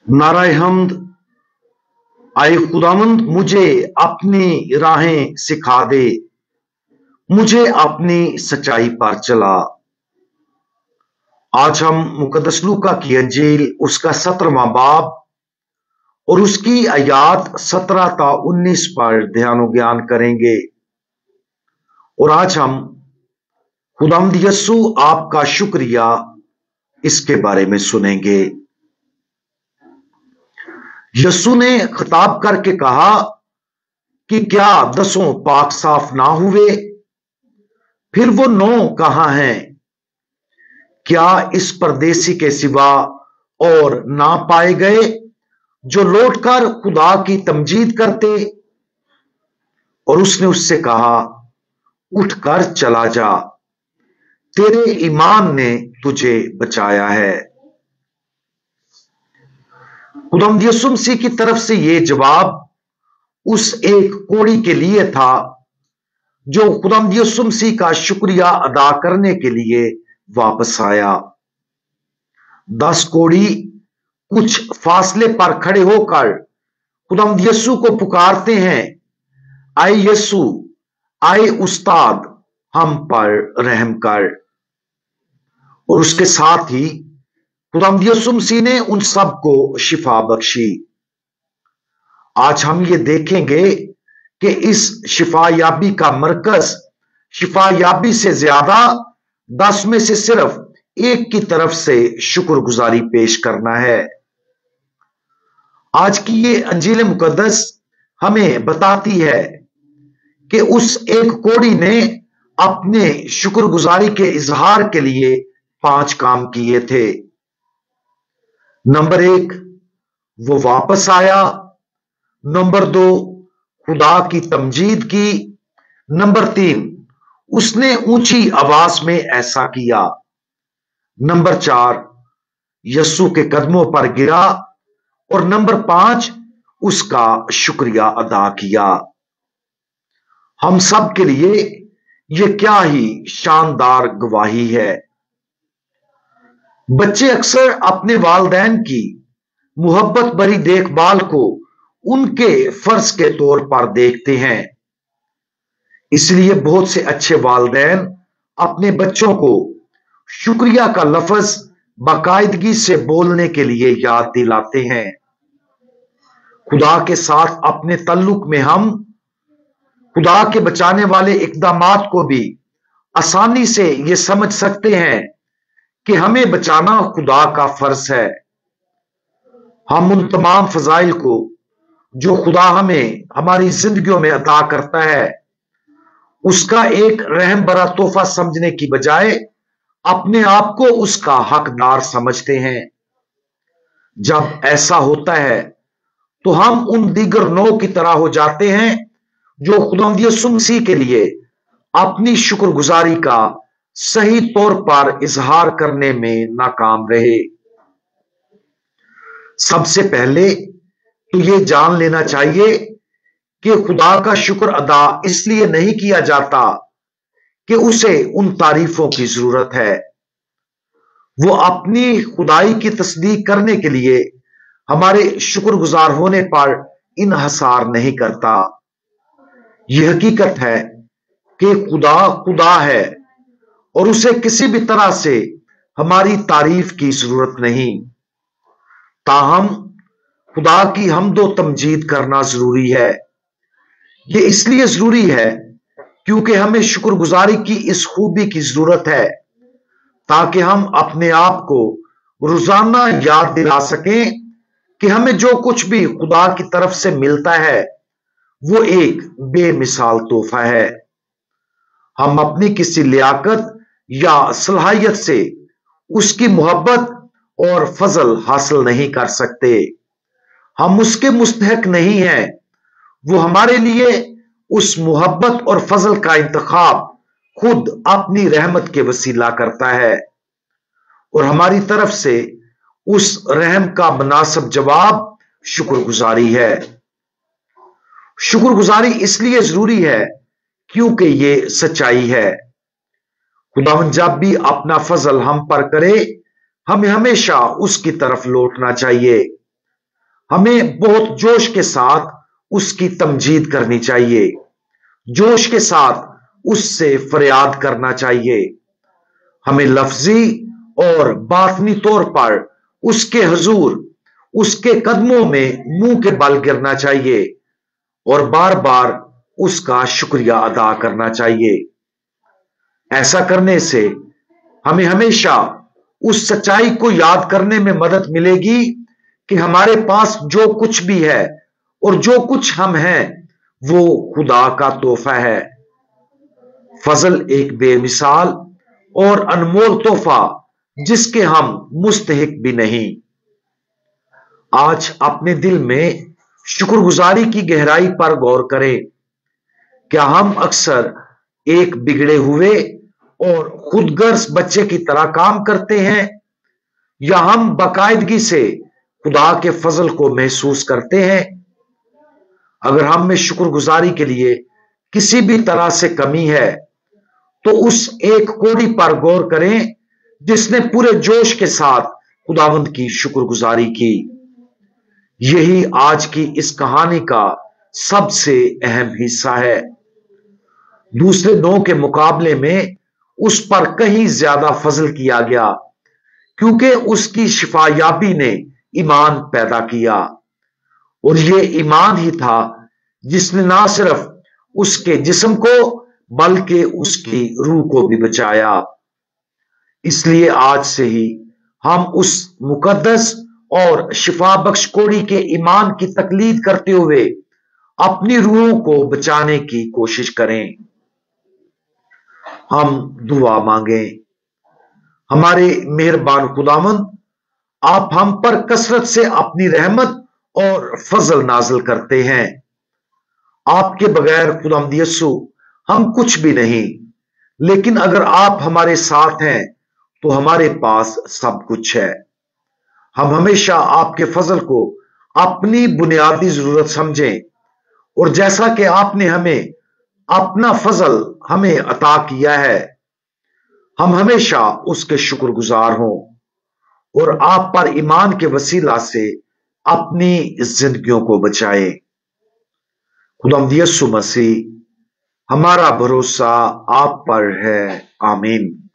नाराय हमद। आए खुदावंद, मुझे अपनी राहें सिखा दे, मुझे अपनी सच्चाई पर चला। आज हम मुकद्दस लूका की अंजील उसका 17वां बाब और उसकी आयात 17 ता 19 पर ध्यान ज्ञान करेंगे। और आज हम खुदावंद यस्सु आपका शुक्रिया इसके बारे में सुनेंगे। यस्सु ने खिताब करके कहा कि क्या 10 पाक साफ ना हुए? फिर वो 9 कहां हैं? क्या इस परदेसी के सिवा और ना पाए गए जो लौटकर खुदा की तमजीद करते? और उसने उससे कहा, उठकर चला जा, तेरे ईमान ने तुझे बचाया है। खुदावंद यीशु मसीह की तरफ से यह जवाब उस एक कोड़ी के लिए था जो खुदावंद यीशु मसीह का शुक्रिया अदा करने के लिए वापस आया। 10 कोड़ी कुछ फासले पर खड़े होकर खुदावंद यीशु को पुकारते हैं, आए यीशु, आए उस्ताद, हम पर रहम कर। और उसके साथ ही खुदावंद यीशु मसीह ने उन सबको शिफा बख्शी। आज हम ये देखेंगे कि इस शिफा याबी का मरकज शिफा याबी से ज्यादा 10 में से सिर्फ एक की तरफ से शुक्रगुजारी पेश करना है। आज की ये अंजील मुकद्दस हमें बताती है कि उस एक कोड़ी ने अपने शुक्रगुजारी के इजहार के लिए 5 काम किए थे। नंबर 1, वो वापस आया। नंबर 2, खुदा की तमजीद की। नंबर 3, उसने ऊंची आवाज में ऐसा किया। नंबर 4, यस्सु के कदमों पर गिरा। और नंबर 5, उसका शुक्रिया अदा किया। हम सब के लिए यह क्या ही शानदार गवाही है। बच्चे अक्सर अपने वालिदैन की मुहब्बत भरी देखभाल को उनके फर्ज के तौर पर देखते हैं। इसलिए बहुत से अच्छे वालिदैन अपने बच्चों को शुक्रिया का लफ्ज बाकायदगी से बोलने के लिए याद दिलाते हैं। खुदा के साथ अपने तल्लुक में हम खुदा के बचाने वाले इकदामात को भी आसानी से यह समझ सकते हैं कि हमें बचाना खुदा का फर्ज है। हम उन तमाम फजाइल को जो खुदा हमें हमारी जिंदगियों में अता करता है उसका एक रहम भरा तोहफा समझने की बजाय अपने आप को उसका हकदार समझते हैं। जब ऐसा होता है तो हम उन दीगर 9 की तरह हो जाते हैं जो खुदावंद यीशु मसीह के लिए अपनी शुक्रगुजारी का सही तौर पर इजहार करने में नाकाम रहे। सबसे पहले तो यह जान लेना चाहिए कि खुदा का शुक्र अदा इसलिए नहीं किया जाता कि उसे उन तारीफों की जरूरत है। वो अपनी खुदाई की तस्दीक करने के लिए हमारे शुक्रगुजार होने पर इन्हसार नहीं करता। यह हकीकत है कि खुदा खुदा है और उसे किसी भी तरह से हमारी तारीफ की जरूरत नहीं। ताहम खुदा की हमदो तमजीद करना जरूरी है। यह इसलिए जरूरी है क्योंकि हमें शुक्रगुजारी की इस खूबी की जरूरत है ताकि हम अपने आप को रोजाना याद दिला सकें कि हमें जो कुछ भी खुदा की तरफ से मिलता है वो एक बेमिसाल तोहफा है। हम अपनी किसी लियाकत या सलाहियत से उसकी मोहब्बत और फजल हासिल नहीं कर सकते। हम उसके मुस्तहक नहीं हैं। वो हमारे लिए उस मोहब्बत और फजल का इंतखाब खुद अपनी रहमत के वसीला करता है और हमारी तरफ से उस रहम का मुनासिब जवाब शुक्रगुजारी है। शुक्रगुजारी इसलिए जरूरी है क्योंकि ये सच्चाई है। खुदावंद जब भी अपना फजल हम पर करे हमें हमेशा उसकी तरफ लौटना चाहिए। हमें बहुत जोश के साथ उसकी तमजीद करनी चाहिए, जोश के साथ उससे फरियाद करना चाहिए। हमें लफ्जी और बातनी तौर पर उसके हुजूर, उसके कदमों में मुंह के बल गिरना चाहिए और बार बार उसका शुक्रिया अदा करना चाहिए। ऐसा करने से हमें हमेशा उस सच्चाई को याद करने में मदद मिलेगी कि हमारे पास जो कुछ भी है और जो कुछ हम हैं वो खुदा का तोहफा है। फजल एक बेमिसाल और अनमोल तोहफा जिसके हम मुस्तहिक भी नहीं। आज अपने दिल में शुक्रगुजारी की गहराई पर गौर करें। क्या हम अक्सर एक बिगड़े हुए और खुदगर्ज बच्चे की तरह काम करते हैं, या हम बाकायदगी से खुदा के फजल को महसूस करते हैं? अगर हम में शुक्रगुजारी के लिए किसी भी तरह से कमी है तो उस एक कोड़ी पर गौर करें जिसने पूरे जोश के साथ खुदावंद की शुक्रगुजारी की। यही आज की इस कहानी का सबसे अहम हिस्सा है। दूसरे 9 के मुकाबले में उस पर कहीं ज्यादा फजल किया गया क्योंकि उसकी शिफायाबी ने ईमान पैदा किया, और ये ईमान ही था जिसने ना सिर्फ उसके जिस्म को बल्कि उसकी रूह को भी बचाया। इसलिए आज से ही हम उस मुकद्दस और शिफा बख्श कोड़ी के ईमान की तकलीद करते हुए अपनी रूहों को बचाने की कोशिश करें। हम दुआ मांगें। हमारे मेहरबान खुदावंद, आप हम पर कसरत से अपनी रहमत और फजल नाजिल करते हैं। आपके बगैर खुदावंद यीशु हम कुछ भी नहीं, लेकिन अगर आप हमारे साथ हैं तो हमारे पास सब कुछ है। हम हमेशा आपके फजल को अपनी बुनियादी जरूरत समझें, और जैसा कि आपने हमें अपना फजल हमें अता किया है, हम हमेशा उसके शुक्रगुजार हों और आप पर ईमान के वसीला से अपनी जिंदगियों को बचाएं। खुदावंद यीशु मसीह, हमारा भरोसा आप पर है। आमीन।